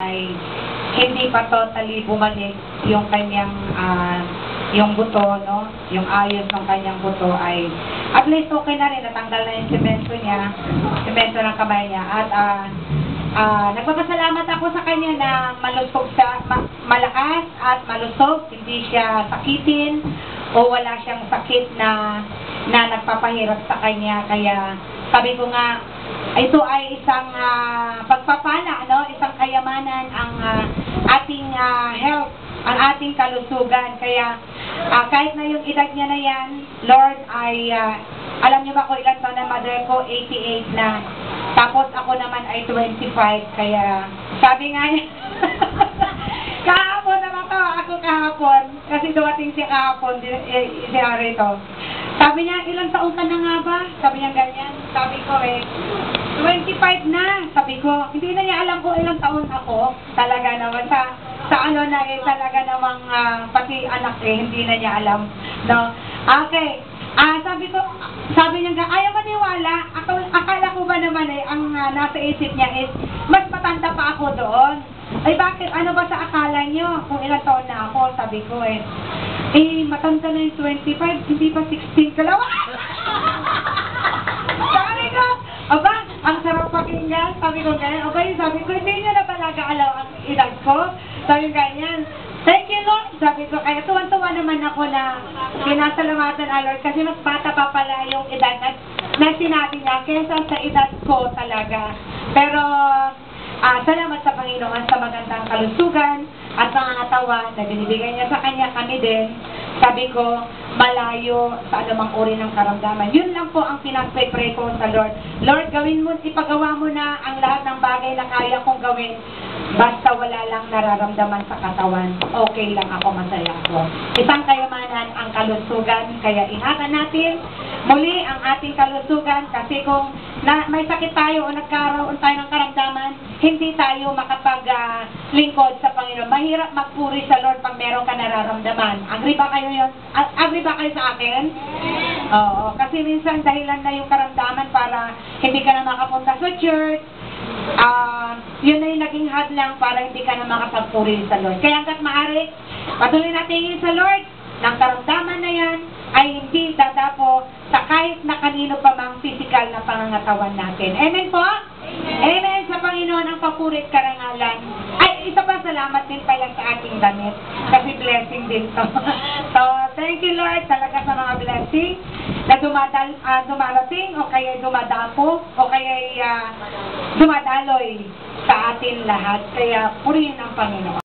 ay hindi pa totally bumalik yung kanyang yung buto, no? Yung ayos ng kanyang buto ay at least okay na rin, natanggal na yung semento niya, semento ng kamay niya. At nagpapasalamat ako sa kanya na malusog siya, malakas at malusog, hindi siya sakitin o wala siyang sakit na nagpapahirap sa kanya. Kaya sabi ko nga, ito ay isang pagpapala, no? Isang kayamanan ang ating health, ang ating kalusugan. Kaya kahit na yung edad niya na yan, Lord, ay alam niyo ba kung ilan taon na mother ko? 88 na. Tapos ako naman ay 25. Kaya sabi nga niya, kahapon naman to, ako kahapon. Kasi dumating siya kahapon, siya rito. Sabi niya, ilang taon ka na nga ba? Sabi niya ganyan. Sabi ko 25 na. Sabi ko, hindi na niya alam kung ilang taon ako. Talaga naman sa ano na talaga namang pati anak hindi na niya alam. No? Okay. Sabi niya, ayaw maniwala. Akala ko ba naman ang nasa isip niya is, mas matanda pa ako doon. Ay bakit? Ano ba sa akala niyo? Kung ilang taon na ako, sabi ko matanda na yung 25, hindi pa 16 ka lang. Sabi ko, aba, ang sarap pakinggan. Sabi ko ganyan, sabi ko, hindi niya na talaga alam ang edad ko. Sabi ganyan, thank you Lord. Sabi ko, kaya tuwan-tuwa naman ako na pinasalamatan ang Lord kasi mas bata pa pala yung edad na sinabi niya kesa sa edad ko talaga. Pero, salamat sa Panginoon sa magandang kalusugan at pangangatawan na binibigay niya sa kanya, kami din. Sabi ko, malayo sa anumang uri ng karamdaman. Yun lang po ang pinag-pray ko sa Lord. Lord, gawin mo, ipagawa mo na ang lahat ng bagay na kaya kong gawin. Basta wala lang nararamdaman sa katawan. Okay lang ako, masaya ako. Isang kayamanan ang kalusugan, kaya ingatan natin muli ang ating kalusugan kasi kung may sakit tayo o nagkaroon tayo ng karamdaman, hindi tayo makapaglingkod sa Panginoon. Mahirap magpuri sa Lord pag meron ka nararamdaman. Agree ba kayo yun? Agree ba kayo sa akin? Oo. Kasi minsan dahilan na yung karamdaman para hindi ka na makapunta sa church. Yun na yung naging hadlang para hindi ka na makapagpuri sa Lord. Kaya hanggat maaari, patuloy natin hingin sa Lord ng karamdaman na yan ay hindi dadapo sa kahit na kanino pa mang physical na pangangatawan natin. Amen po? Amen. Amen sa Panginoon ang papurit karangalan. Ay, isa pa salamat din pala sa ating damit. Kasi blessing din to. So, thank you Lord talaga sa mga blessing na dumarating o kaya dumadapo o kaya dumadaloy sa atin lahat. Kaya purihin ang Panginoon.